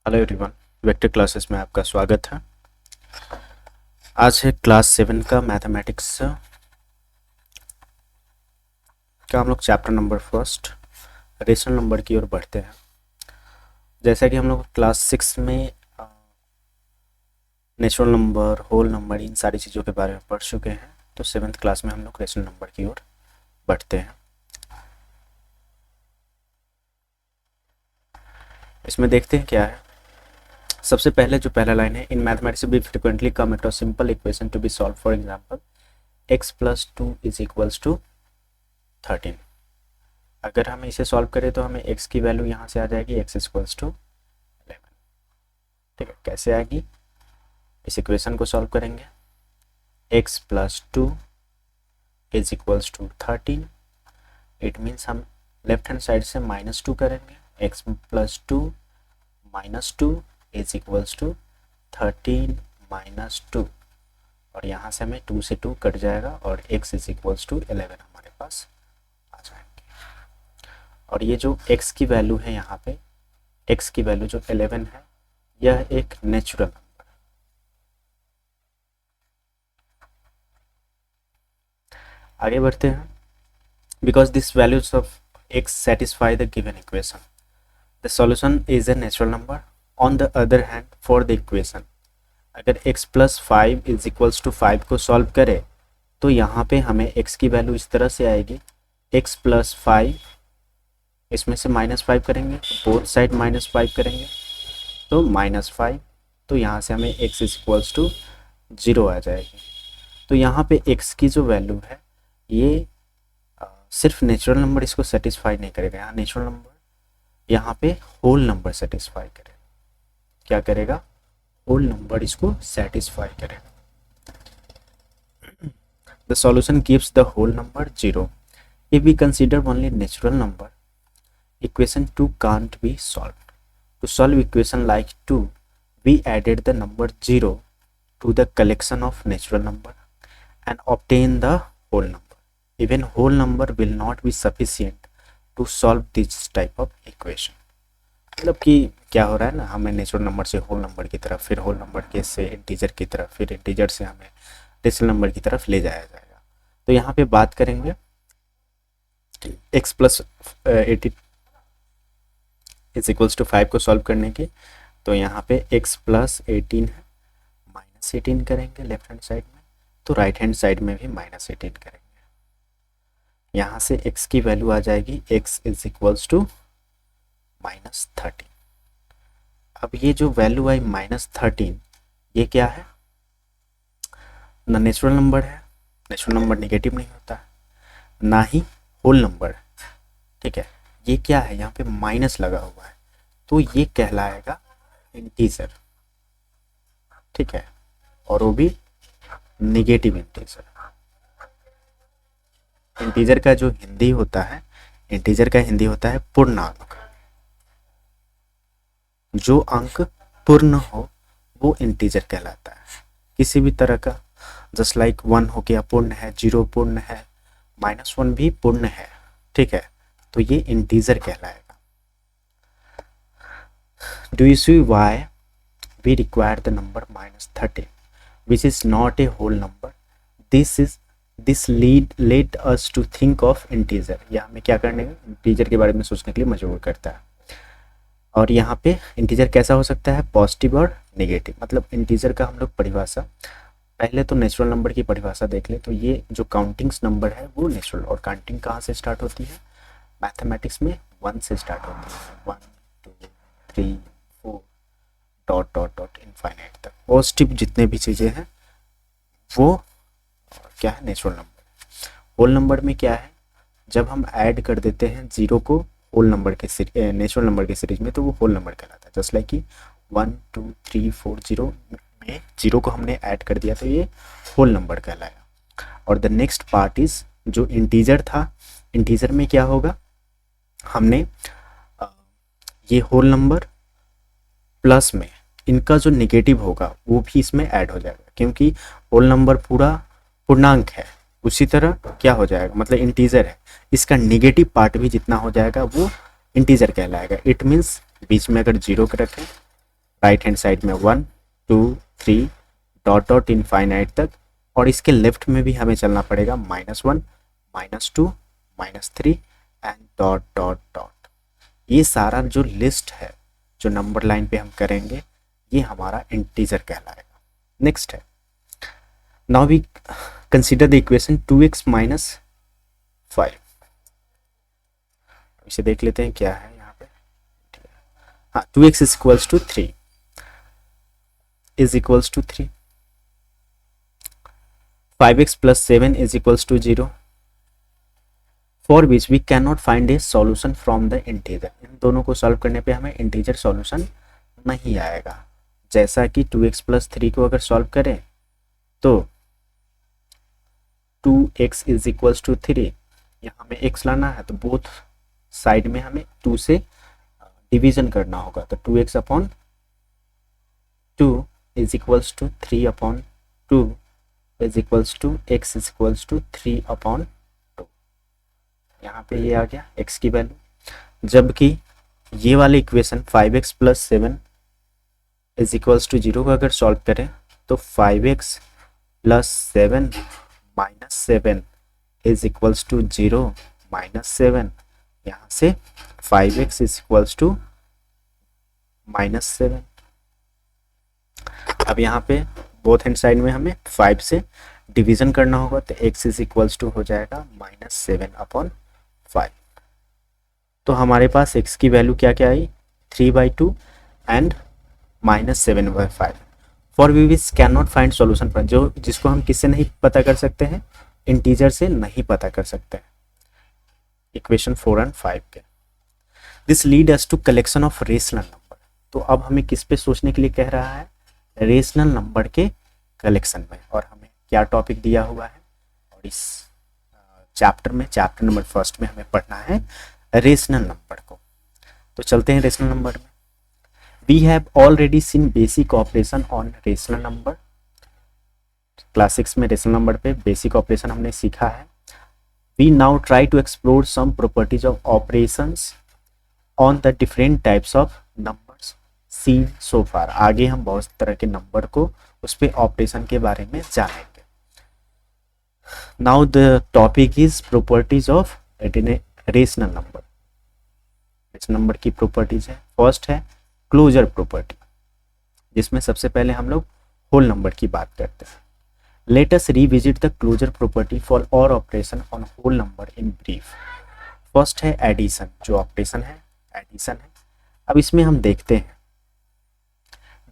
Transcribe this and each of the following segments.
Hello everyone. Vector classes में आपका स्वागत है। आज है क्लास 7 का मैथमेटिक्स का हम लोग chapter number first rational number की ओर बढ़ते हैं। जैसा कि हम लोग क्लास 6 में नेचुरल नंबर, होल नंबर, इन सारी चीज़ों के बारे में पढ़ चुके हैं, तो 7th क्लास में हम लोग रेशनल नंबर की ओर बढ़ते हैं। इसमें देखते हैं क्या है। सबसे पहले जो पहला लाइन है, इन मैथमेटिक्स भी frequently come across simple equation to be solve. For example x+2 is equals to 13। अगर हम इसे सॉल्व करें तो हमें x की वैल्यू यहाँ से आ जाएगी x इक्वल्स टू 11। ठीक है, कैसे आएगी? इस इक्वेशन को सॉल्व करेंगे। x+2 is equals to 13। It means हम लेफ्ट हैंड साइड से -2 करेंगे। x+2 -2 इज इक्वल्स टू 13 -2, और यहाँ से हमें 2 से 2 कट जाएगा और x इज इक्वल्स टू 11 हमारे पास आ जाएंगे। और ये जो x की वैल्यू है, यहाँ पे x की वैल्यू जो 11 है, यह एक नेचुरल नंबर है। आगे बढ़ते हैं। Because this values of x satisfy the given equation, the solution is a natural number. On the other hand, for the equation अगर x+5 इज इक्वल्स टू 5 को सॉल्व करें तो यहाँ पे हमें x की वैल्यू इस तरह से आएगी। x+5, इसमें से -5 करेंगे, बोथ साइड -5 करेंगे तो -5, तो यहाँ से हमें x इज इक्वल्स टू 0 आ जाएगी। तो यहाँ पे x की जो वैल्यू है, ये सिर्फ नेचुरल नंबर इसको सेटिस्फाई नहीं करेगा। यहाँ नेचुरल नंबर, यहाँ पे होल नंबर सेटिस्फाई करेगा। क्या करेगा? होल नंबर इसको सेटिस्फाई करेगा। The solution gives the whole number 0। If we consider only natural number, equation 2 can't be solved. To solve equation like 2, we added the number 0 to the collection of natural number and obtain the whole number. Even whole number will not be sufficient to solve this type of equation. मतलब कि क्या हो रहा है ना, हमें natural number से whole number की तरफ, फिर होल नंबर के से इंटीजर की तरफ, फिर इंटीजर से हमें रेशनल नंबर की तरफ ले जाया जाएगा। तो यहाँ पे बात करेंगे x+18 इज इक्वल्स टू 5 को सॉल्व करने की। तो यहाँ पे x+18 है, -18 करेंगे लेफ्ट हैंड साइड में, तो राइट हैंड साइड में भी -18 करेंगे। यहाँ से x की वैल्यू आ जाएगी x इज इक्वल्स टू -13। अब ये जो वैल्यू आई -13, ये क्या है? ना नेचुरल नंबर है, नेचुरल नंबर नेगेटिव नहीं होता है, ना ही होल नंबर। ठीक है, ये क्या है? यहाँ पे माइनस लगा हुआ है, तो ये कहलाएगा इंटीजर। ठीक है, और वो भी निगेटिव इंटीजर। इंटीजर का जो हिंदी होता है, इंटीजर का हिंदी होता है पूर्णांक। जो अंक पूर्ण हो वो इंटीजर कहलाता है, किसी भी तरह का। जस्ट लाइक 1 हो गया पूर्ण है, 0 पूर्ण है, -1 भी पूर्ण है। ठीक है, तो ये इंटीजर कहलाएगा। Do you see why we require the number -13 which is not a whole number? This led us to think of integer. यह हमें क्या करने, इंटीजर के बारे में सोचने के लिए मजबूर करता है। और यहाँ पे इंटीजर कैसा हो सकता है? पॉजिटिव और नेगेटिव। मतलब इंटीजर का हम लोग परिभाषा, पहले तो नेचुरल नंबर की परिभाषा देख ले। तो ये जो काउंटिंग्स नंबर है वो नेचुरल, और काउंटिंग कहाँ से स्टार्ट होती है? मैथमेटिक्स में 1 से स्टार्ट होती है। 1 2 3 4 डॉट डॉट डॉट इनफाइनाइट तक। पॉजिटिव जितने भी चीज़ें हैं वो क्या है? Natural number. होल नंबर में क्या है? जब हम ऐड कर देते हैं 0 को होल नंबर के नेचुरल नंबर के सीरीज में, तो वो होल नंबर कहलाता है। जस्ट लाइक कि 1 2 3 4 0 में 0 को हमने ऐड कर दिया तो ये होल नंबर कहलाया। और द नेक्स्ट पार्ट इज जो इंटीजर था, इंटीजर में क्या होगा? हमने ये होल नंबर प्लस में इनका जो नेगेटिव होगा वो भी इसमें ऐड हो जाएगा, क्योंकि होल नंबर पूरा पूर्णांक है। उसी तरह क्या हो जाएगा? मतलब इंटीजर है, इसका नेगेटिव पार्ट भी जितना हो जाएगा वो इंटीजर कहलाएगा। इट मीन्स बीच में अगर 0 रखें राइट हैंड साइड में 1 2 3 डॉट डॉट इनफाइनाइट तक, और इसके लेफ्ट में भी हमें चलना पड़ेगा -1 -2 -3 एंड डॉट डॉट डॉट। ये सारा जो लिस्ट है जो नंबर लाइन पे हम करेंगे ये हमारा इंटीजर कहलाएगा। नेक्स्ट है, now we consider the equation 2x - 5। इसे देख लेते हैं क्या है यहाँ पे। हाँ, 2x is equals to 3 is equals to 3, 5x + 7 is equals to 0, for which we can not find a solution from the integer. इन दोनों को सॉल्व करने पे हमें इंटीजर सॉल्यूशन नहीं आएगा। जैसा कि 2x + 3 को अगर सॉल्व करें तो 2x इज इक्वल्स टू 3, यहाँ हमें x लाना है तो बोथ साइड में हमें 2 से डिवीजन करना होगा, तो 2x/2 is equals to 3/2 is equals to x is equals to 3/2। यहाँ पे ये आ गया x की वैल्यू, जबकि ये वाले equation 5x + 7 is equals to 0 को अगर सॉल्व करें तो 5x + 7 - 7 इज इक्वल्स टू 0 - 7, यहाँ से 5x इज इक्वल्स टू -7। अब यहाँ पे बोथ हैंड साइड में हमें 5 से डिवीजन करना होगा, तो x इज इक्वल्स टू हो जाएगा -7/5। तो हमारे पास x की वैल्यू क्या क्या आई, 3/2 and -7/5। For we which can not find solution पर, जो जिसको हम किससे नहीं पता कर सकते हैं, इंटीजर से नहीं पता कर सकते हैं, इक्वेशन 4 और 5 के। This lead us to collection of rational number. तो अब हमें किस पे सोचने के लिए कह रहा है, रेशनल नंबर के कलेक्शन में, और हमें क्या टॉपिक दिया हुआ है, और इस चैप्टर नंबर 1 में हमें पढ़ना है रेशनल नंबर को। तो चलते हैं रेशनल नंबर में। We have already seen basic operation on rational number. Class 6 में रेशनल नंबर पे बेसिक ऑपरेशन हमने सीखा है। We now try to explore some properties of operations on the different types of numbers seen so far. आगे हम बहुत तरह के नंबर को उस पे ऑपरेशन के बारे में जानेंगे। Now the topic is properties of rational number. Rational number की प्रॉपर्टीज है, फर्स्ट है क्लोजर प्रॉपर्टी, जिसमें सबसे पहले हम लोग होल नंबर की बात करते हैं। Let us revisit the closure property for all operation on whole number in brief. First है एडिशन, जो ऑपरेशन है एडिशन है। अब इसमें हम देखते हैं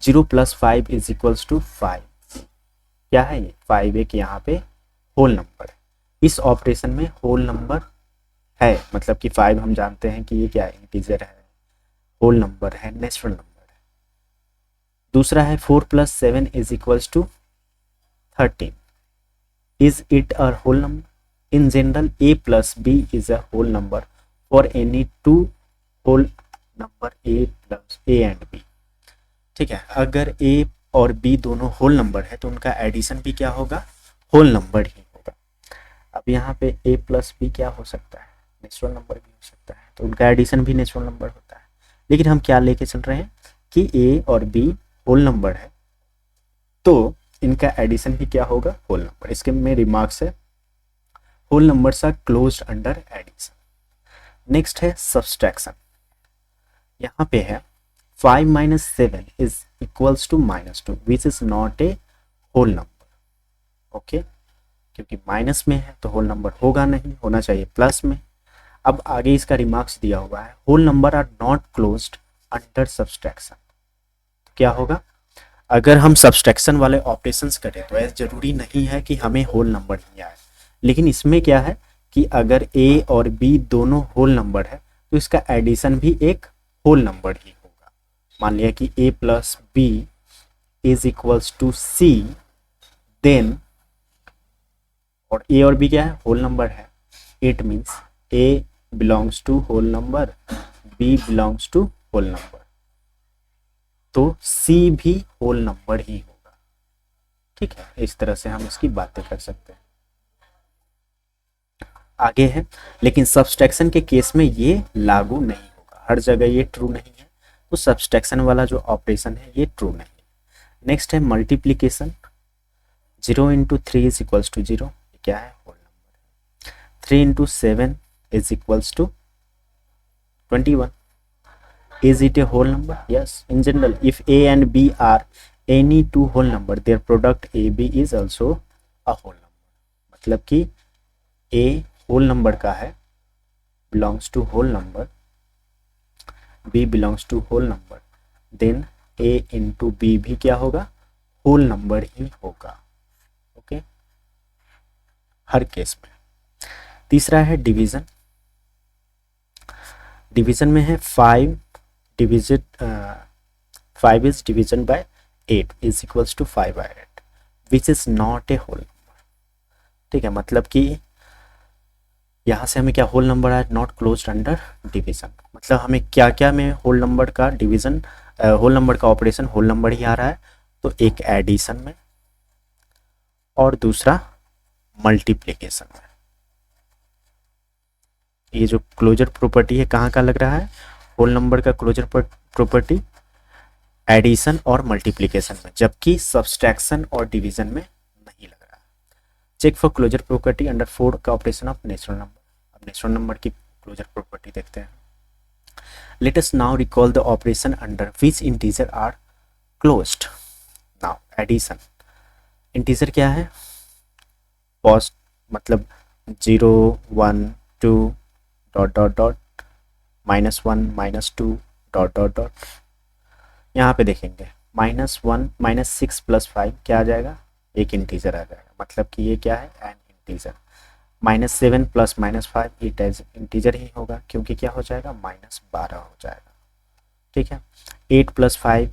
0 + 5 इज इक्वल्स टू 5। क्या है ये, 5 एक यहाँ पे होल नंबर है। इस ऑपरेशन में होल नंबर है, मतलब कि 5 हम जानते हैं कि ये क्या है, इंटीजर है, होल नंबर है, नेचुरल नंबर है। दूसरा है 4 + 7 is equals to 13। Is it a whole number? In general a + b is a whole number for any two whole number a and b। ठीक है, अगर a और b दोनों होल नंबर है तो उनका एडिशन भी क्या होगा, होल नंबर ही होगा। अब यहाँ पे a + b क्या हो सकता है, नेचुरल नंबर भी हो सकता है, तो उनका एडिशन भी नेचुरल नंबर होता है। लेकिन हम क्या लेके चल रहे हैं कि a और b होल नंबर है, तो इनका एडिशन भी क्या होगा, होल नंबर। इसके में रिमार्क्स है whole numbers are closed under addition. Next है सब्सट्रैक्शन। यहाँ पे है 5 - 7 is equals to -2 which is not a whole number. Okay, क्योंकि माइनस में है तो होल नंबर होगा नहीं, होना चाहिए प्लस में। अब आगे इसका रिमार्क्स दिया हुआ है whole number are not closed under subtraction. तो क्या होगा, अगर हम सब्सट्रैक्शन वाले ऑपरेशंस करें तो ऐसा जरूरी नहीं है कि हमें होल नंबर ही आए, लेकिन इसमें क्या है कि अगर a और b दोनों होल नंबर है तो इसका एडिशन भी एक होल नंबर ही होगा। मान लिया कि a + b is equals to c, then, और a और b क्या है, होल नंबर है, it means a belongs to whole number, b belongs to whole number, तो c भी होल नंबर ही होगा। ठीक है, इस तरह से हम इसकी बातें कर सकते हैं। आगे है, लेकिन सब्सट्रैक्शन के केस में ये लागू नहीं होगा, हर जगह ये ट्रू नहीं है। तो सब्सट्रैक्शन वाला जो ऑपरेशन है ये ट्रू नहीं है। नेक्स्ट है multiplication, 0 into 3 is equals to 0, क्या है whole number. 3 into 7 is equals to 21, is it a whole number? Yes, in general if a and b are any two whole number their product ab is also a whole number। मतलब कि a whole number का है, belongs to whole number, b belongs to whole number, then a into b भी क्या होगा, whole number ही होगा। Okay, हर case में। तीसरा है डिवीजन, डिवीजन में है 5 division 5 is division by 8 is equals to 5 by 8 which is not a whole number। ठीक है, मतलब कि यहाँ से हमें क्या होल नंबर है, नॉट क्लोज्ड अंडर डिवीजन। मतलब हमें क्या क्या में होल नंबर का डिवीजन, होल नंबर का ऑपरेशन होल नंबर ही आ रहा है, तो एक एडिशन में और दूसरा मल्टीप्लिकेशन में। ये जो क्लोजर प्रॉपर्टी है कहाँ का लग रहा है, होल नंबर का क्लोजर प्रॉपर्टी एडिशन और मल्टीप्लिकेशन में, जबकि सब्सट्रैक्शन और डिवीजन में नहीं लग रहा है। Check for closure property under 4 का ऑपरेशन ऑफ नेचुरल नंबर। अब नेचुरल नंबर की क्लोजर प्रॉपर्टी देखते हैं। Let us now recall the operation under which integer are closed. Now addition, integer क्या है, पॉस्ट मतलब 0 1 2 dot dot dot -1 -2 dot dot dot. यहाँ पे देखेंगे -1 -6 + 5 क्या आ जाएगा, एक इंटीजर आ जाएगा, मतलब कि ये क्या है, एन इंटीजर। -7 + -5 ये इंटीजर ही होगा क्योंकि क्या हो जाएगा, -12 हो जाएगा। ठीक है, 8 + 5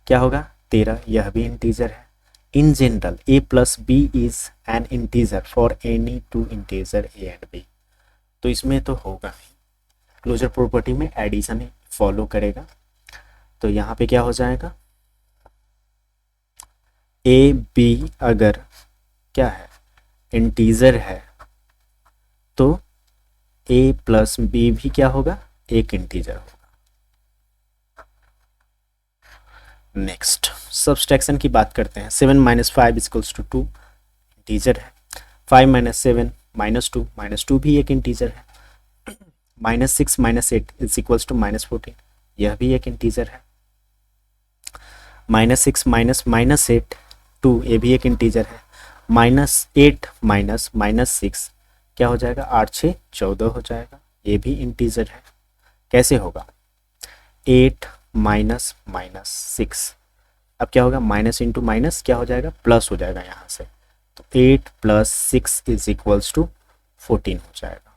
क्या होगा, 13, यह भी इंटीजर है। इन general a + b is an integer for any to integer a and b। तो इसमें तो होगा ही, क्लोजर प्रॉपर्टी में एडिशन ही फॉलो करेगा। तो यहाँ पे क्या हो जाएगा, ए बी अगर क्या है, इंटीजर है, तो a + b भी क्या होगा, एक इंटीजर होगा। नेक्स्ट सब्सट्रैक्शन की बात करते हैं। 7 - 5 = 2 इंटीजर है। 5 - 7 -2 -2 भी एक इंटीजर है। -6 - 8 = -14 यह भी एक इंटीजर है। -6 - -8 2 ये भी एक इंटीजर है। -8 -6 क्या हो जाएगा, 8 6 14 हो जाएगा, ये भी इंटीजर है। कैसे होगा, 8 - -6 अब क्या होगा, माइनस इंटू माइनस क्या हो जाएगा, प्लस हो जाएगा यहाँ से, तो 8 + 6 = 14 हो जाएगा।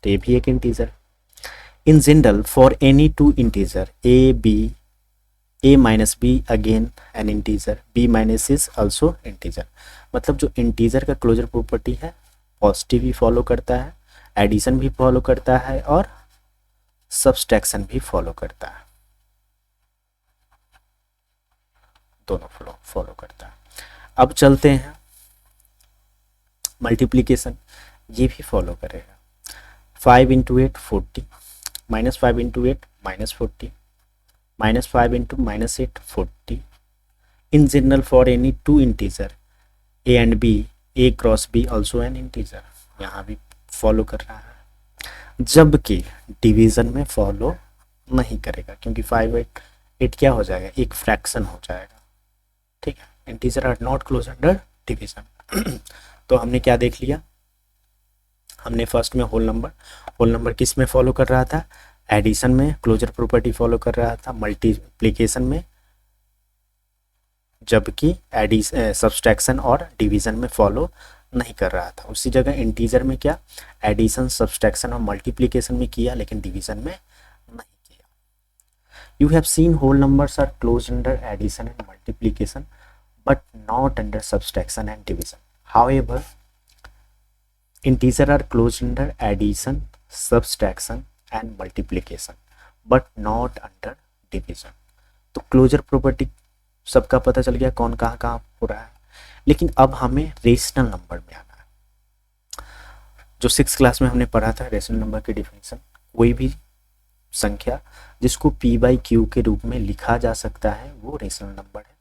तो ये भी एक integer. In general for any to integer a - b again an integer, b - is also integer. मतलब जो इंटीजर का क्लोजर प्रॉपर्टी है पॉजिटिव भी फॉलो करता है, एडिशन भी फॉलो करता है और सब्सट्रैक्शन भी फॉलो करता है, दोनों फॉलो करता है। अब चलते हैं मल्टीप्लिकेशन, ये भी फॉलो करेगा। 5 × 8 40, -5 × 8 -40, -5 × -8 40। In general for any to integer a and b, a cross b also an integer, यहाँ भी फॉलो कर रहा है, जबकि डिवीजन में फॉलो नहीं करेगा क्योंकि 5 8 क्या हो जाएगा, एक फ्रैक्शन हो जाएगा। ठीक है, integer are not close under division. तो हमने क्या देख लिया, हमने फर्स्ट में होल नंबर किस में फॉलो कर रहा था, एडिशन में क्लोजर प्रॉपर्टी फॉलो कर रहा था, मल्टीप्लिकेशन में, जबकि सब्सट्रैक्शन और डिवीजन में फॉलो नहीं कर रहा था। उसी जगह इंटीजर में क्या, एडिशन सब्सट्रैक्शन और मल्टीप्लिकेशन में किया, लेकिन डिवीजन में नहीं किया। You have seen whole numbers are close under addition and multiplication but not under subtraction and division. However, integers are closed under addition, subtraction and multiplication but not under division. तो closure property सबका पता चल गया कौन कहाँ कहाँ हो रहा है। लेकिन अब हमें रेशनल नंबर में आना है। जो 6th क्लास में हमने पढ़ा था रेशनल नंबर की डिफिनेशन, कोई भी संख्या जिसको p बाई क्यू के रूप में लिखा जा सकता है वो रेशनल नंबर है।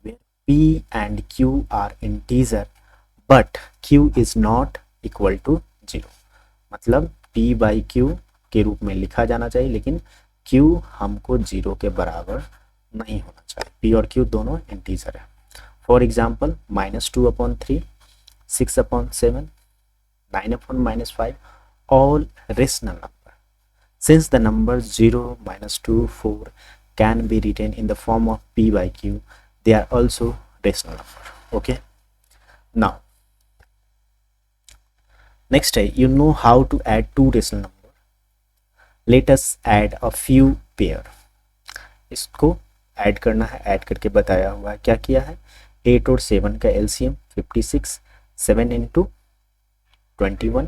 Where p and q are integer but q is not equal to 0, मतलब p बाई क्यू के रूप में लिखा जाना चाहिए लेकिन q हमको 0 के बराबर नहीं होना चाहिए। p और q दोनों इंटीजर है। For example -2/3, 6/7, 9/-5 all rational number. Since the numbers 0, -2, 4 can be written in the form of p by q, they are also rational number. Okay. Now, next you know how to add two rational number. Let us add a few pair. इसको add करना है, add करके बताया हुआ है। क्या किया है, 8 और 7 का LCM 56, 7 into 21,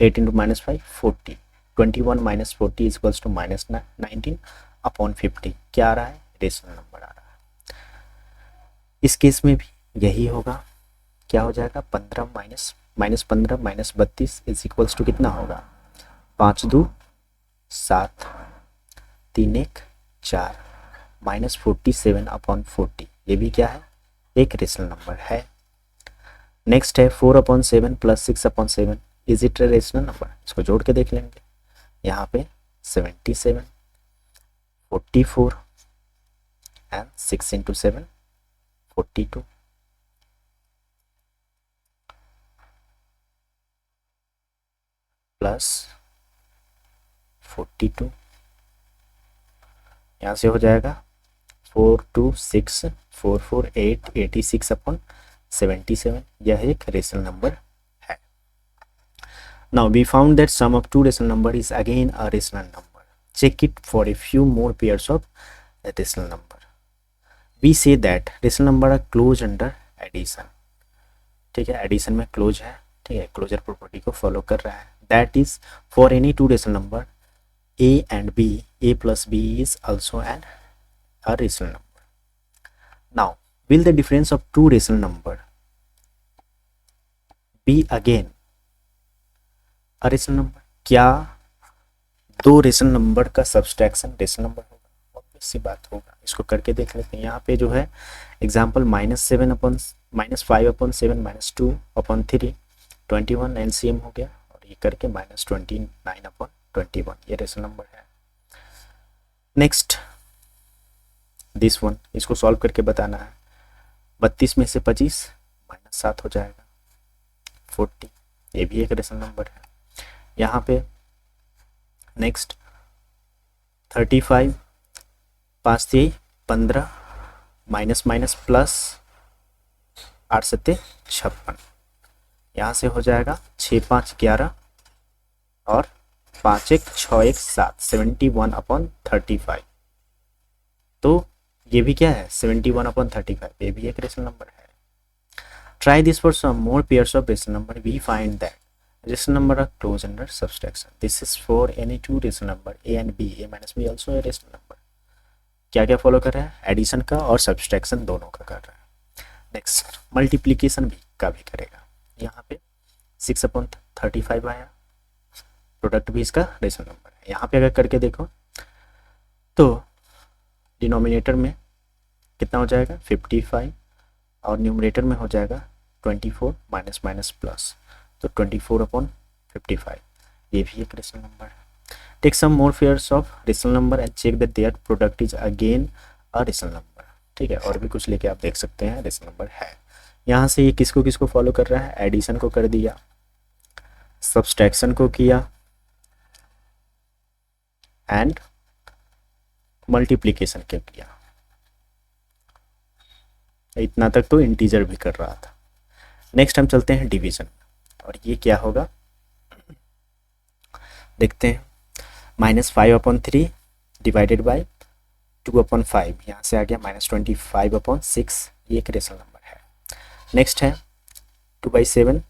8 into -5 40, 21 - 40 is equals to -19 upon 50। क्या आ रहा है, रेशनल नंबर आ रहा है। इस केस में भी यही होगा, क्या हो जाएगा, 15 -15 - 32 इज इक्वल्स टू कितना होगा, 5 2 7, 3 1 4, -47 अपॉन 40। ये भी क्या है, एक रेशनल नंबर है। नेक्स्ट है 4/7 + 6/7 इज इट रेशनल नंबर। इसको जोड़ के देख लेंगे। यहाँ पे 77, 44 एंड 6 इंटू 7 42, प्लस 42, यहाँ से हो जाएगा 4 2 6 4 4 8 86/77। यह एक रेशनल नंबर है। Now we found that sum of two rational number is again a rational number. Check it for a few more pairs of rational number. We say that rational number are closed under addition. ठीक है, addition में close है, ठीक है, closure property को follow कर रहा है। That is for any two rational number a and b, a plus b is also a rational number. Now will the difference of two rational number be again rational number? क्या दो rational number का subtraction rational number होगा? Obvious सी बात होगा। इसको करके देख लेते हैं। यहाँ पे जो है एग्जांपल -5/7 - 2/3 एलसीएम हो गया और ये करके -29/21 ये रेशनल नंबर है। नेक्स्ट दिस वन, इसको सॉल्व करके बताना है। 32 में से 25 -7 हो जाएगा 40, ये भी एक रेशनल नंबर है। यहाँ पे नेक्स्ट 35, 5 3 15 माइनस प्लस 8 7 56, यहाँ से हो जाएगा 6 5 11 और 5 1 6 1 7 71/35। तो ये भी क्या है, 71/35, ये भी एक रेशनल नंबर है। Try this for some more pairs of rational number. We find that rational number are closed under subtraction. This is for any two rational number a and b. a minus b also a rational number. क्या क्या follow कर रहा है, addition का और subtraction दोनों का कर रहा है। नेक्स्ट मल्टीप्लीकेशन भी का भी करेगा। यहाँ पे 6/35 आया, प्रोडक्ट भी इसका रेशनल नंबर है। यहाँ पे अगर करके देखो तो डिनोमिनेटर में कितना हो जाएगा 55 और न्यूमरेटर में हो जाएगा 24 माइनस प्लस, तो 24/55 ये भी एक रेशनल नंबर है। Take some more pairs of rational number and check that their product is again a rational number. ठीक है, और भी कुछ लेके आप देख सकते हैं रेशनल नंबर है। यहाँ से ये किसको किसको फॉलो कर रहा है, एडिशन को कर दिया, सब्सट्रैक्शन को किया एंड मल्टीप्लीकेशन को किया। इतना तक तो इंटीजर भी कर रहा था। नेक्स्ट हम चलते हैं डिवीजन, और ये क्या होगा देखते हैं। -5/3 डिवाइडेड बाय 2/5, यहाँ से आ गया -25/6, ये एक रेशनल नंबर है। नेक्स्ट है 2/7,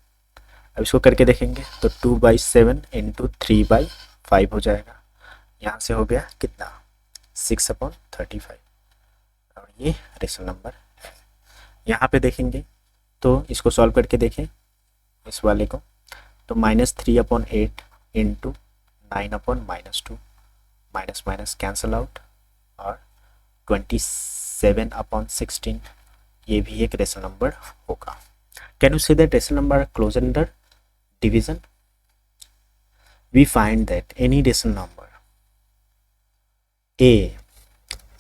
अब इसको करके देखेंगे तो 2/7 × 3/5 हो जाएगा, यहाँ से हो गया कितना 6/35, और ये रेशनल नंबर है। यहाँ पे देखेंगे तो इसको सॉल्व करके देखें इस वाले को, तो -3/8 × 9/-2 माइनस माइनस कैंसल आउट, और 27/16 ये भी एक रेशनल नंबर होगा। Can you say that rational number close under division? We find that any rational number a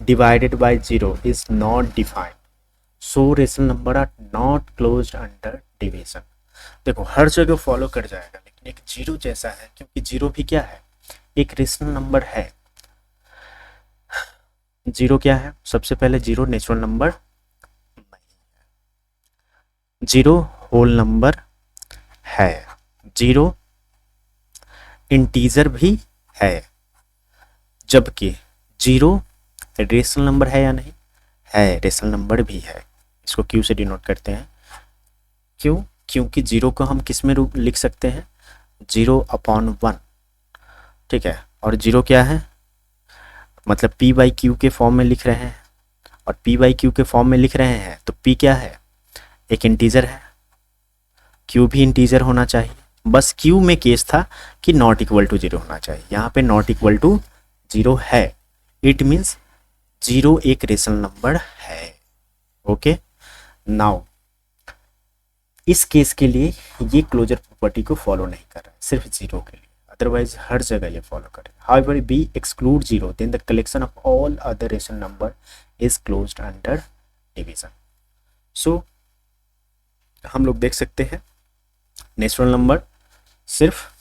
divided by 0 is not defined, so rational number are not closed under division। देखो हर जगह follow कर जाएगा, लेकिन एक zero जैसा है, क्योंकि zero भी क्या है, एक रेशनल नंबर है। जीरो क्या है? सबसे पहले जीरो नेचुरल नंबर नहीं है, जीरो होल नंबर है, जीरो इंटीजर भी है, जबकि जीरो रेशनल नंबर है या नहीं है, रेशनल नंबर भी है। इसको क्यू से डिनोट करते हैं। क्यों? क्योंकि जीरो को हम किस में रूप लिख सकते हैं, 0/1, ठीक है। और जीरो क्या है, मतलब p बाई क्यू के फॉर्म में लिख रहे हैं, और p बाई क्यू के फॉर्म में लिख रहे हैं, तो p क्या है, एक इंटीजर है, q भी इंटीजर होना चाहिए। बस q में केस था कि नॉट इक्वल टू जीरो होना चाहिए, यहाँ पे नॉट इक्वल टू जीरो है, इट मीन्स जीरो एक रेशनल नंबर है। ओके, नाउ इस केस के लिए ये क्लोजर प्रॉपर्टी को फॉलो नहीं कर रहा है, सिर्फ जीरो के लिए, अदरवाइज हर जगह ये फॉलो करेगा। However we exclude zero, then the collection of all other rational number is closed under division. So हम लोग देख सकते हैं नेचुरल नंबर सिर्फ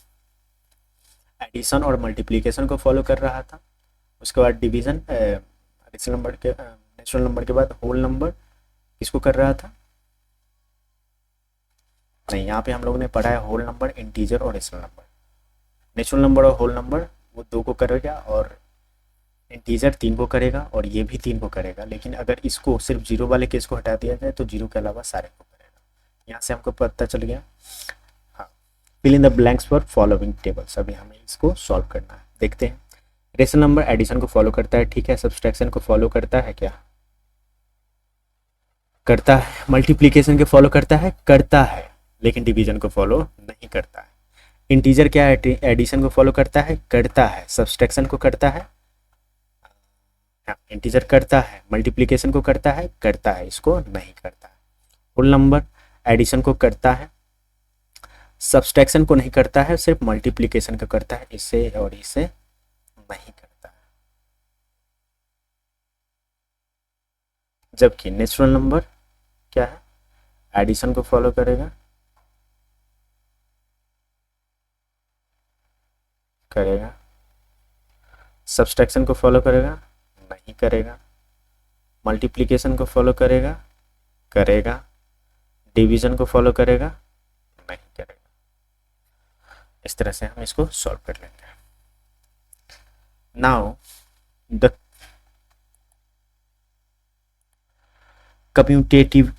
एडिशन और मल्टीप्लिकेशन को फॉलो कर रहा था, उसके बाद डिवीजन रेशनल नंबर के नेचुरल नंबर के बाद होल नंबर किसको कर रहा था, नहीं, यहाँ पे हम लोगों ने पढ़ा है होल नंबर, इंटीजर और रेशनल नंबर। नेचुरल नंबर और होल नंबर वो दो को करेगा, और इंटीजर तीन को करेगा, और ये भी तीन को करेगा। लेकिन अगर इसको सिर्फ जीरो वाले केस को हटा दिया जाए तो जीरो के अलावा सारे को करेगा। यहाँ से हमको पता चल गया। हाँ, fill in the blanks for following tables. अभी हमें इसको सॉल्व करना है, देखते हैं। रेशनल नंबर एडिशन को फॉलो करता है, ठीक है। सब्सट्रैक्शन को फॉलो करता है, क्या करता है? मल्टीप्लिकेशन के फॉलो करता है, लेकिन डिवीजन को फॉलो नहीं करता है। इंटीजर क्या है, एडिशन को फॉलो करता है, सब्सट्रैक्शन को करता है, इंटीजर करता है, मल्टीप्लिकेशन को करता है, इसको नहीं करता है। होल नंबर एडिशन को करता है, सब्सट्रैक्शन को नहीं करता है, सिर्फ मल्टीप्लिकेशन का करता है, इसे और इसे नहीं करता है। जबकि नेचुरल नंबर क्या है, एडिशन को फॉलो करेगा, सब्सट्रैक्शन को फॉलो करेगा, नहीं करेगा, मल्टीप्लिकेशन को फॉलो करेगा, डिवीजन को फॉलो करेगा, नहीं करेगा। इस तरह से हम इसको सॉल्व कर लेंगे। नाउ द कम्यूटेटिव,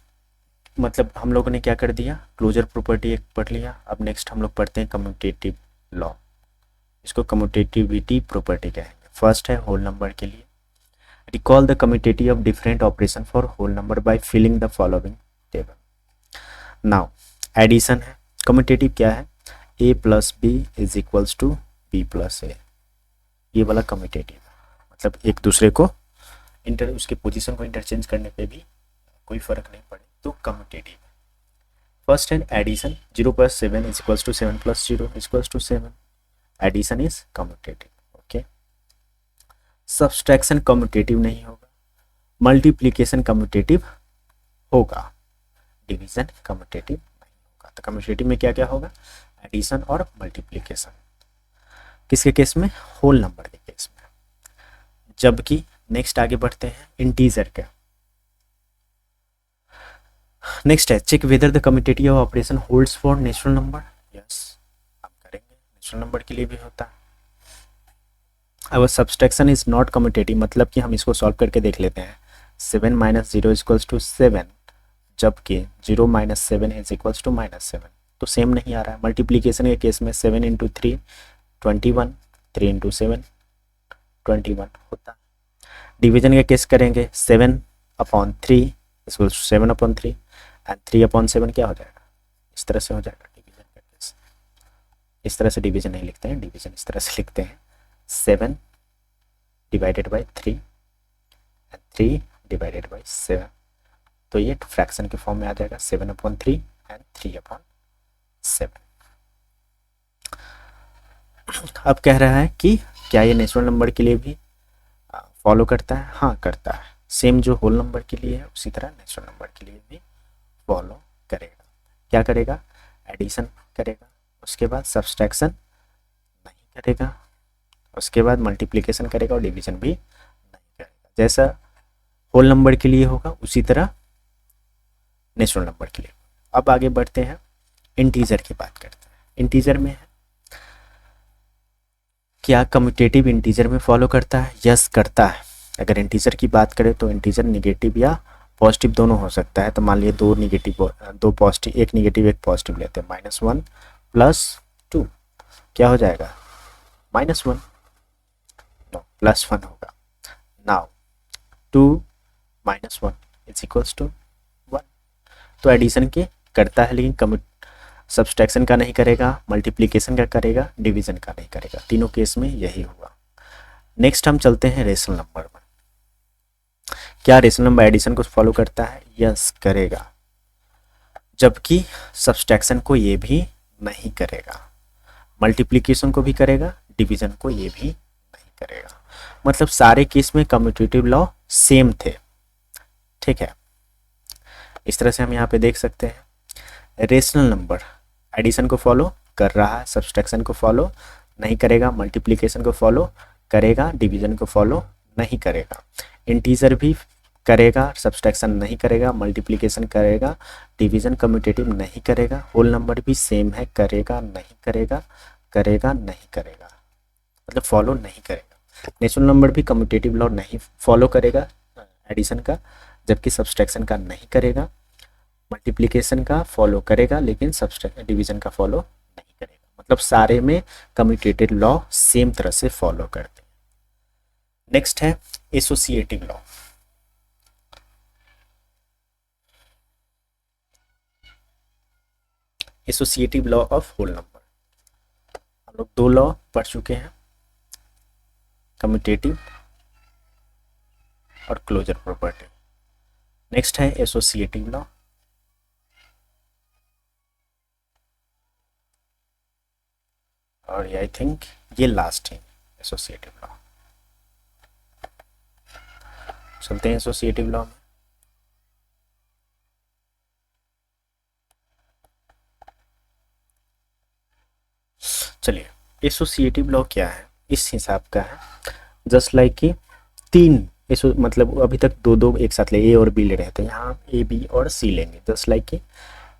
मतलब हम लोगों ने क्या कर दिया, क्लोजर प्रॉपर्टी एक पढ़ लिया। अब नेक्स्ट हम लोग पढ़ते हैं कम्यूटेटिव लॉ। इसको कम्यूटेटिविटी प्रॉपर्टी कहेंगे। फर्स्ट है होल नंबर के लिए, recall the commutative of different operation for whole number by filling the following table. Now addition है, कम्यूटेटिव क्या है, a plus B is equals to B plus A, ये वाला commutative, मतलब एक दूसरे को उसके पोजीशन को इंटरचेंज करने पे भी कोई फर्क नहीं पड़े तो कम्यूटेटिव। फर्स्ट है addition, 0 + 7 is equals to 7 + 0 is equals to 7, addition is commutative. Okay, subtraction commutative नहीं होगा, मल्टीप्लिकेशन कम्यूटेटिव होगा, डिवीजन कम्यूटेटिव नहीं होगा। तो कम्यूटेटिव में क्या क्या होगा, एडिशन और मल्टीप्लिकेशन, किसके केस में, होल नंबर के केस में। जबकि नेक्स्ट आगे बढ़ते हैं इंटीजर के। नेक्स्ट है check whether the commutative operation holds for natural number. Yes, हम करेंगे, नेचुरल नंबर के लिए भी होता है। अब सब्सट्रैक्शन इज नॉट कम्यूटेटिव, मतलब कि हम इसको सॉल्व करके देख लेते हैं। 7 - 0 इक्वल्स टू 7, जबकि 0 - 7 इज इक्वल्स टू -7, तो सेम नहीं आ रहा है। मल्टीप्लिकेशन के केस में 7 × 3 21, 3 × 7 21 होता। डिवीजन का केस करेंगे 7/3 इक्वल्स टू 7/3 एंड 3/7 क्या हो जाएगा, इस तरह से हो जाएगा डिवीजन का केस। इस तरह से डिवीजन नहीं लिखते हैं, डिवीजन इस तरह से लिखते हैं 7 divided by 3 and 3 divided by 7, तो ये फ्रैक्शन के फॉर्म में आ जाएगा 7/3 एंड 3/7। अब कह रहा है कि क्या ये नेचुरल नंबर के लिए भी फॉलो करता है? हाँ करता है, सेम जो होल नंबर के लिए है उसी तरह नेचुरल नंबर के लिए भी फॉलो करेगा। क्या करेगा? एडिशन करेगा, उसके बाद सब्सट्रैक्शन नहीं करेगा, उसके बाद मल्टीप्लिकेशन करेगा और डिवीजन भी नहीं करेगा। जैसा होल नंबर के लिए होगा उसी तरह नेचुरल नंबर के लिए। अब आगे बढ़ते हैं, इंटीजर की बात करते हैं। इंटीजर में है क्या कम्यूटेटिव इंटीजर में फॉलो करता है? यस करता है। अगर इंटीजर की बात करें तो इंटीजर निगेटिव या पॉजिटिव दोनों हो सकता है। तो मान लिए दो पॉजिटिव, एक निगेटिव एक पॉजिटिव लेते हैं। -1 + 2 क्या हो जाएगा? -1, नो +1 होगा। नाउ 2 - 1 = 1। तो एडिशन के करता है लेकिन सब्सट्रैक्शन का नहीं करेगा, मल्टीप्लिकेशन का करेगा, डिवीजन का नहीं करेगा। तीनों केस में यही हुआ। नेक्स्ट हम चलते हैं रेशनल नंबर में। क्या रेशनल नंबर एडिशन को फॉलो करता है? यस करेगा, जबकि सब्सट्रैक्शन को ये भी नहीं करेगा, मल्टीप्लिकेशन को भी करेगा, डिवीजन को ये भी नहीं करेगा। मतलब सारे केस में कम्यूटेटिव लॉ सेम थे। ठीक है, इस तरह से हम यहाँ पे देख सकते हैं रेशनल नंबर एडिशन को फॉलो कर रहा है, सब्सट्रैक्शन को फॉलो नहीं करेगा, मल्टीप्लिकेशन को फॉलो करेगा, डिवीजन को फॉलो नहीं करेगा। इंटीजर भी करेगा, सब्सट्रैक्शन नहीं करेगा, मल्टीप्लिकेशन करेगा, डिवीजन कम्यूटेटिव नहीं करेगा। होल नंबर भी सेम है, करेगा नहीं करेगा, करेगा नहीं करेगा, मतलब फॉलो नहीं करेगा। नेचुरल नंबर भी कम्यूटेटिव लॉ नहीं फॉलो करेगा एडिशन का, जबकि सब्सट्रैक्शन का नहीं करेगा, मल्टीप्लिकेशन का फॉलो करेगा लेकिन डिवीजन का फॉलो नहीं करेगा। मतलब सारे में कम्यूटेटिव लॉ सेम तरह से फॉलो करते हैं। नेक्स्ट है associative law. Associative law of whole number, हम लोग दो लॉ पढ़ चुके हैं, कम्यूटेटिव और क्लोजर प्रॉपर्टी। नेक्स्ट है एसोसिएटिव लॉ। और आई थिंक ये लास्ट है एसोसिएटिव लॉ। चलते हैं एसोसिएटिव लॉ में। चलिए, एसोसिएटिव लॉ क्या है? इस हिसाब का है जस्ट लाइक कि तीन मतलब अभी तक दो दो एक साथ ले, ए और बी ले रहे थे, यहाँ ए बी और सी लेंगे। जस्ट लाइक कि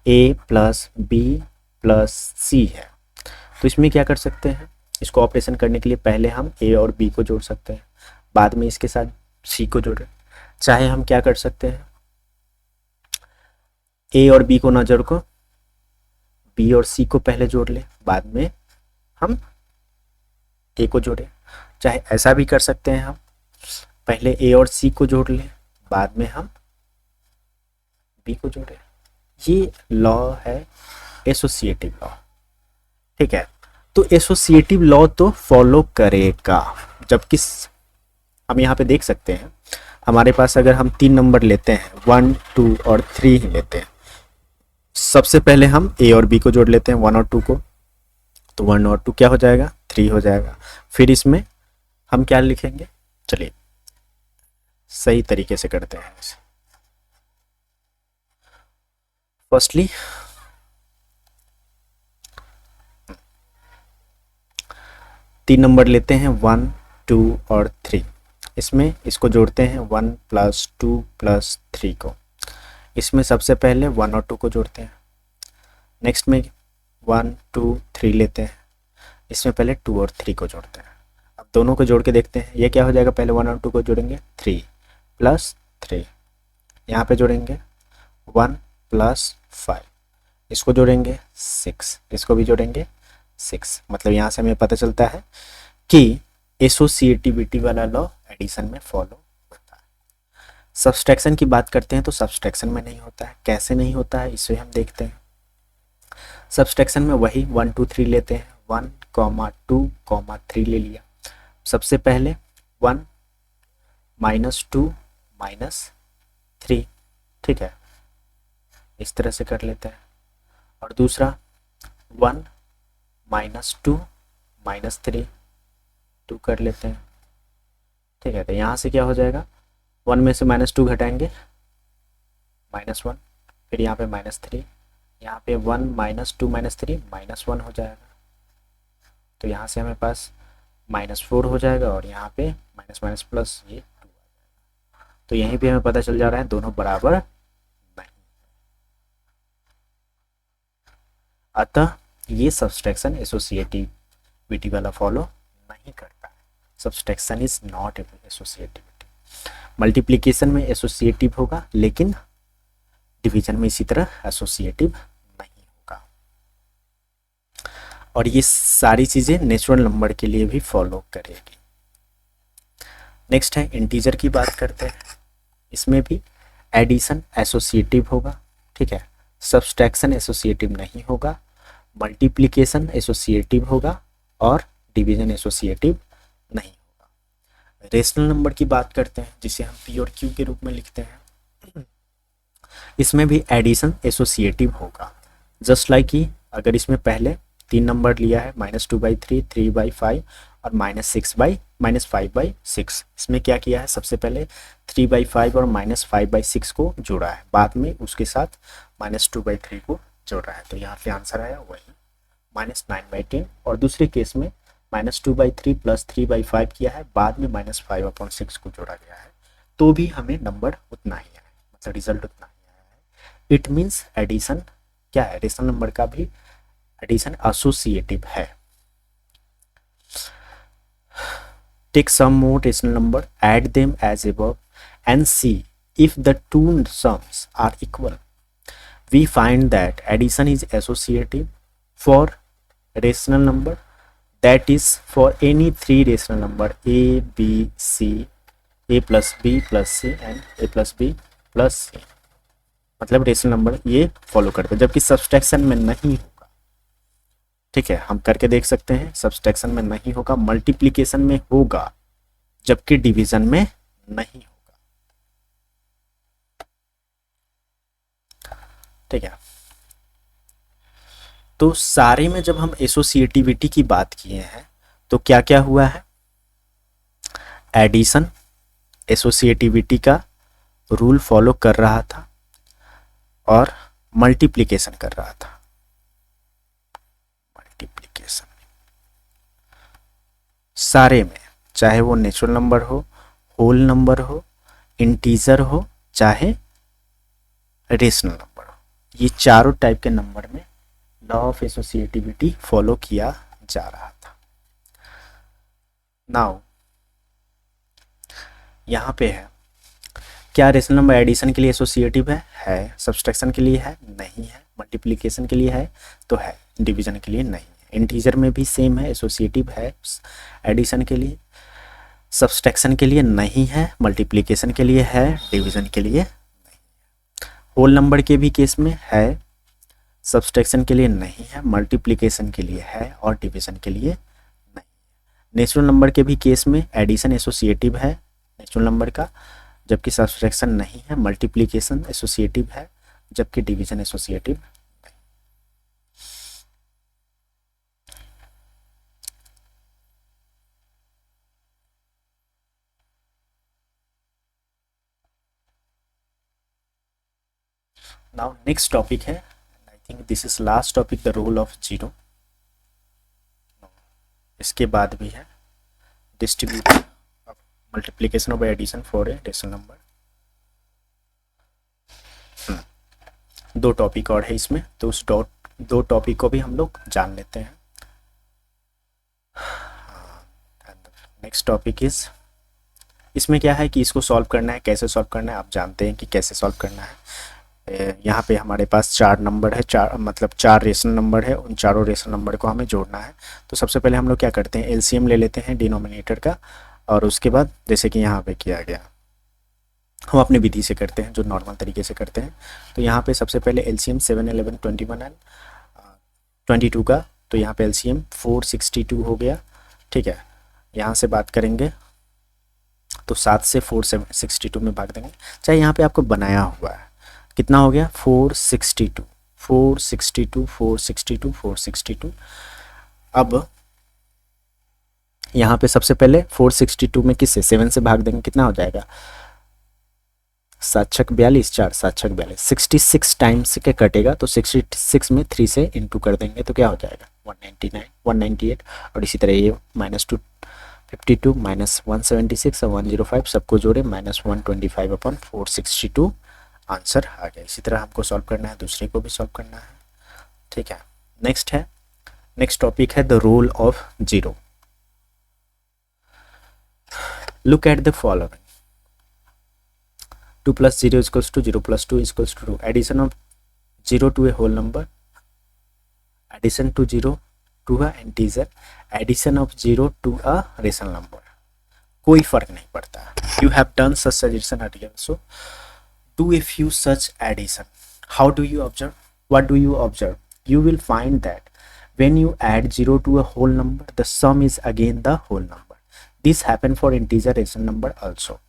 ए प्लस बी प्लस सी है, तो इसमें क्या कर सकते हैं? इसको ऑपरेशन करने के लिए पहले हम ए और बी को जोड़ सकते हैं, बाद में इसके साथ सी को जोड़े। चाहे हम क्या कर सकते हैं, ए और बी को ना जोड़ को बी और सी को पहले जोड़ ले, बाद में हम ए को जोड़े। चाहे ऐसा भी कर सकते हैं, हम पहले ए और सी को जोड़ लें, बाद में हम बी को जोड़े। ये लॉ है एसोसिएटिव लॉ। ठीक है, तो एसोसिएटिव लॉ तो फॉलो करेगा, जबकि हम यहाँ पे देख सकते हैं हमारे पास अगर हम 3 नंबर लेते हैं, 1 2 और 3 ही लेते हैं, सबसे पहले हम ए और बी को जोड़ लेते हैं 1 और 2 को, तो 1 और 2 क्या हो जाएगा? 3 हो जाएगा। फिर इसमें हम क्या लिखेंगे? चलिए सही तरीके से करते हैं इसे। फर्स्टली तीन नंबर लेते हैं 1 2 और 3, इसमें इसको जोड़ते हैं 1 + 2 + 3 को। इसमें सबसे पहले 1 और 2 को जोड़ते हैं, नेक्स्ट में 1 2 3 लेते हैं, इसमें पहले 2 और 3 को जोड़ते हैं। अब दोनों को जोड़ के देखते हैं, ये क्या हो जाएगा? पहले 1 और 2 को जोड़ेंगे 3 + 3, यहाँ पे जोड़ेंगे 1 + 5, इसको जोड़ेंगे 6, इसको भी जोड़ेंगे 6। मतलब यहाँ से हमें पता चलता है कि एसोसिएटिविटी वाला लॉ एडिशन में फॉलो होता है। सब्सट्रैक्शन की बात करते हैं तो सब्सट्रैक्शन में नहीं होता है। कैसे नहीं होता है इसे हम देखते हैं। सब्सट्रैक्शन में वही 1 2 3 लेते हैं, 1 2 3 ले लिया। सबसे पहले 1 -2 -3, ठीक है, इस तरह से कर लेते हैं। और दूसरा 1 -2 -3, 2 कर लेते हैं, ठीक है। तो यहाँ से क्या हो जाएगा, 1 में से -2 घटाएंगे -1, फिर यहाँ पे -3, यहाँ पे 1 -2 -3 -1 हो जाएगा। तो यहाँ से हमें पास -4 हो जाएगा और यहाँ पे माइनस माइनस प्लस ये 2 आ जाएगा। तो यहीं पे हमें पता चल जा रहा है दोनों बराबर नहीं। अतः ये सब्सट्रैक्शन एसोसिएटिविटी वाला फॉलो नहीं करता है। Subtraction is not associativity. Multiplication में एसोसिएटिव होगा लेकिन डिवीजन में इसी तरह एसोसिएटिव नहीं होगा। और ये सारी चीज़ें नेचुरल नंबर के लिए भी फॉलो करेगी। नेक्स्ट है इंटीजर की बात करते हैं। इसमें भी एडिशन एसोसिएटिव होगा, ठीक है, सब्सट्रैक्शन एसोसिएटिव नहीं होगा, मल्टीप्लिकेशन एसोसिएटिव होगा और डिवीजन एसोसिएटिव नहीं होगा। रेशनल नंबर की बात करते हैं जिसे हम पी और क्यू के रूप में लिखते हैं। इसमें भी एडिशन एसोसिएटिव होगा। जस्ट लाइक कि अगर इसमें पहले 3 नंबर लिया है -2/3, 3/5 और -5/6, इसमें क्या किया है, सबसे पहले 3/5 और -5/6 को जोड़ा है, बाद में उसके साथ -2/3 को जोड़ रहा है। तो यहाँ पे आंसर आया वही -9/10। और दूसरे केस में -2/3 + 3/5 किया है, बाद में -5/6 को जोड़ा गया है, तो भी हमें नंबर उतना ही आया, मतलब रिजल्ट उतना ही आया है। इट मीन्स एडिशन क्या है, रेशनल नंबर का भी एडिशन एसोसिएटिव है। Take some more rational number, add them as above and see if the two sums are equal. We find that addition is associative for rational number, that is for any 3 rational number a, b, c, a plus b plus c and a plus b plus c, मतलब rational number ये follow करते हैं, जबकि subtraction में नहीं होगा। ठीक है, हम करके देख सकते हैं, सब्सट्रैक्शन में नहीं होगा, मल्टीप्लिकेशन में होगा, जबकि डिवीजन में नहीं होगा। ठीक है, तो सारे में जब हम एसोसिएटिविटी की बात किए हैं तो क्या क्या हुआ है, एडिशन एसोसिएटिविटी का रूल फॉलो कर रहा था और मल्टीप्लिकेशन कर रहा था। मल्टीप्लिकेशन सारे में, चाहे वो नेचुरल नंबर हो, होल नंबर हो, इंटीजर हो, चाहे रेशनल नंबर हो, ये चारों टाइप के नंबर में लॉ ऑफ एसोसिएटिविटी फॉलो किया जा रहा था। नाउ यहाँ पे है, क्या रेशनल नंबर एडिशन के लिए एसोसिएटिव है, सब्सट्रैक्शन के लिए है, नहीं है, मल्टीप्लिकेशन के लिए है तो है, डिवीजन के लिए नहीं है। इंटीजर में भी सेम है, एसोसिएटिव है एडिशन के लिए, सब्सट्रैक्शन के लिए नहीं है, मल्टीप्लिकेशन के लिए है, डिवीजन के लिए नहीं है। होल नंबर के भी केस में है, सब्सट्रैक्शन के लिए नहीं है, मल्टीप्लिकेशन के लिए है और डिवीजन के लिए नहीं है। नेचुरल नंबर के भी केस में एडिशन एसोसिएटिव है नेचुरल नंबर का, जबकि सब्सट्रैक्शन नहीं है, मल्टीप्लिकेशन एसोसिएटिव है, जबकि डिवीजन एसोसिएटिव नहीं। नाउ नेक्स्ट टॉपिक है, I think this is last topic, the role of zero. इसके बाद भी है distribution of multiplication of addition for a rational number. दो टॉपिक और है इसमें, तो उस दो टॉपिक को भी हम लोग जान लेते हैं। नेक्स्ट टॉपिक इज, इसमें क्या है कि इसको सॉल्व करना है, कैसे सॉल्व करना है आप जानते हैं कि कैसे सॉल्व करना है। यहाँ पे हमारे पास 4 नंबर है, 4 रेशनल नंबर है, उन चारों रेशनल नंबर को हमें जोड़ना है। तो सबसे पहले हम लोग क्या करते हैं, एलसीएम ले लेते हैं डिनोमिनेटर का, और उसके बाद जैसे कि यहाँ पे किया गया, हम अपनी विधि से करते हैं जो नॉर्मल तरीके से करते हैं। तो यहाँ पे सबसे पहले एलसीएम 7, 11, 21 एंड 22 का, तो यहाँ पे एलसीएम 462 हो गया। ठीक है, यहाँ से बात करेंगे तो 7 से 462 में भाग देंगे। चाहे यहाँ पे आपको बनाया हुआ है, कितना हो गया 462 462 462 462। अब यहाँ पे सबसे पहले 462 में किससे 7 से भाग देंगे, कितना हो जाएगा 7 छक 42 4 7 छक 42 66 टाइम्स के कटेगा, तो 66 में 3 से इंटू कर देंगे तो क्या हो जाएगा 199 198। और इसी तरह ये -252 -176 और 105 सबको जोड़े -125/462 आंसर आ गया। इसी तरह हमको सॉल्व करना है, दूसरे को भी सॉल्व करना है, ठीक है। नेक्स्ट टॉपिक है the role of zero. Look at the following 2 + 0 = 0 + 2 = 2, addition of 0 to a whole number, addition to 0 to a integer, addition of 0 to a rational number, कोई फर्क नहीं पड़ता। You have done such addition earlier, so do a few such addition. How do you observe? What do you observe? You will find that when you add 0 to a whole number, the sum is again the whole number. This happen for integer rational number also.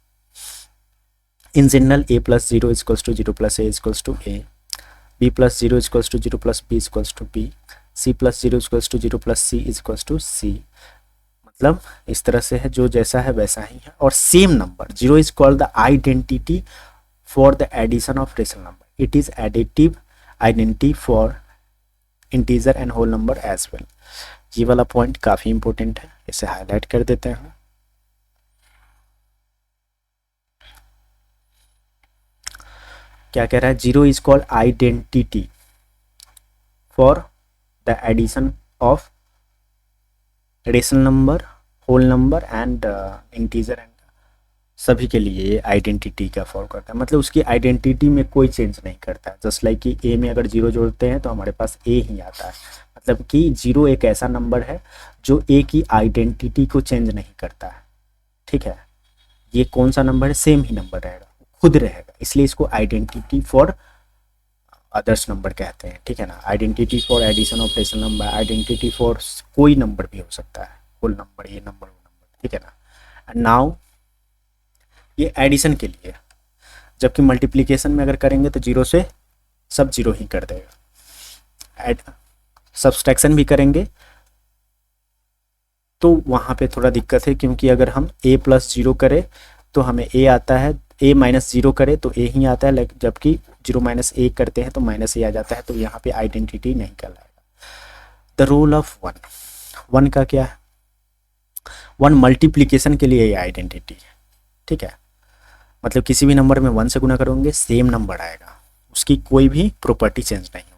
In general, a + 0 = 0 + a = a, b + 0 = 0 + b = b, c + 0 = 0 + c = c। मतलब इस तरह से है, जो जैसा है वैसा ही है। और same number 0 is called the identity for the addition of rational number. It is additive identity for integer and whole number as well. ये वाला पॉइंट काफ़ी इंपॉर्टेंट है, इसे हाईलाइट कर देते हैं। क्या कह रहा है, 0 is called identity for the addition of rational number, whole number and integer and सभी के लिए ये आइडेंटिटी का फॉलो करता है, मतलब उसकी आइडेंटिटी में कोई चेंज नहीं करता है। जस्ट लाइक कि ए में अगर 0 जोड़ते हैं तो हमारे पास ए ही आता है, मतलब कि 0 एक ऐसा नंबर है जो ए की आइडेंटिटी को चेंज नहीं करता है, ठीक है। ये कौन सा नंबर है, सेम ही नंबर रहेगा, खुद रहेगा, इसलिए इसको आइडेंटिटी फॉर अदर्स नंबर कहते हैं, ठीक है ना। Identity for addition of rational number, identity for कोई नंबर भी हो सकता है, होल नंबर, ये नंबर, वो नंबर, ठीक है ना। एंड नाउ ये एडिशन के लिए, जबकि मल्टीप्लिकेशन में अगर करेंगे तो 0 से सब 0 ही कर देगा। सब्सट्रैक्शन भी करेंगे तो वहाँ पे थोड़ा दिक्कत है, क्योंकि अगर हम a + 0 करें तो हमें a आता है, a - 0 करें तो a ही आता है, जबकि 0 - a करते हैं तो -a आ जाता है, तो यहाँ पे आइडेंटिटी नहीं कहलाएगा। द रोल ऑफ 1 का क्या है, 1 मल्टीप्लिकेशन के लिए ये आइडेंटिटी है, ठीक है। मतलब किसी भी नंबर में 1 से गुना करोगे सेम नंबर आएगा, उसकी कोई भी प्रॉपर्टी चेंज नहीं होगी।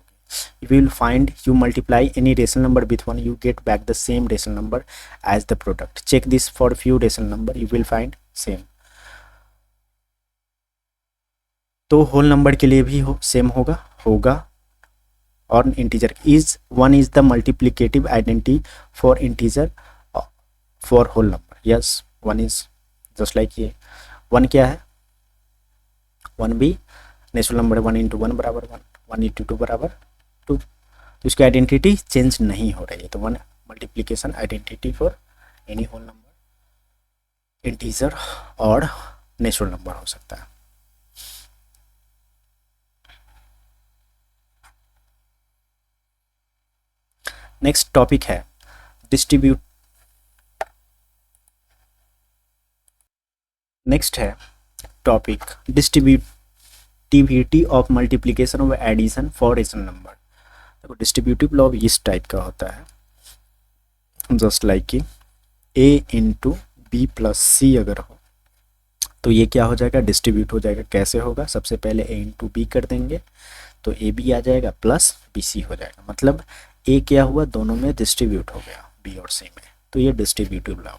You will find you multiply any rational number with 1, you get back the same rational number as the product. Check this for few rational number, you will find same. तो whole number के लिए भी same होगा और integer is 1 is the multiplicative identity for integer for whole number. Yes, 1 is just like ये 1 क्या है, 1 भी नेचुरल नंबर, 1 × 1 = 1, 1 × 2 = 2, तो इसकी आइडेंटिटी चेंज नहीं हो रही है। तो 1 multiplication identity for any whole number, integer और नेचुरल नंबर हो सकता है। नेक्स्ट टॉपिक है distributivity of multiplication of addition for rational number. देखो डिस्ट्रीब्यूटिव लॉ इस टाइप का होता है, जस्ट लाइक कि a × b + c अगर हो तो ये क्या हो जाएगा, डिस्ट्रीब्यूट हो जाएगा। कैसे होगा, सबसे पहले a × b कर देंगे तो ab आ जाएगा प्लस bc हो जाएगा, मतलब a क्या हुआ, दोनों में डिस्ट्रीब्यूट हो गया b और c में, तो ये डिस्ट्रीब्यूटिव लॉ।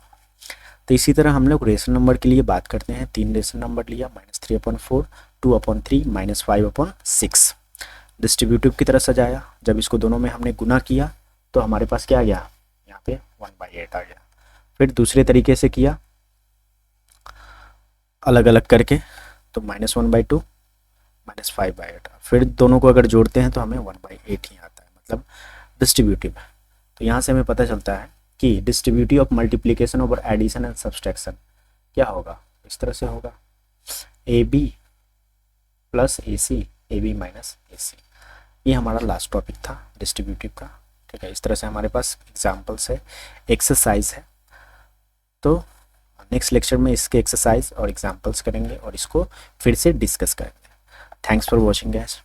तो इसी तरह हम लोग रेशनल नंबर के लिए बात करते हैं। 3 रेशनल नंबर लिया, -3/4, 2/3, -5/6, डिस्ट्रीब्यूटिव की तरह सजाया। जब इसको दोनों में हमने गुना किया तो हमारे पास क्या आ गया, यहाँ पे 1/8 आ गया। फिर दूसरे तरीके से किया अलग अलग करके तो -1/2, -5/8, फिर दोनों को अगर जोड़ते हैं तो हमें 1/8 ही आता है, मतलब डिस्ट्रीब्यूटिव। तो यहाँ से हमें पता चलता है कि distributive of multiplication over addition and subtraction क्या होगा, इस तरह से होगा A B plus A C, A B minus A C. ये हमारा लास्ट टॉपिक था डिस्ट्रीब्यूटिव का, ठीक है। इस तरह से हमारे पास एग्जाम्पल्स है, एक्सरसाइज है। तो नेक्स्ट लेक्चर में इसके एक्सरसाइज और एग्जाम्पल्स करेंगे और इसको फिर से डिस्कस करेंगे। Thanks for watching guys.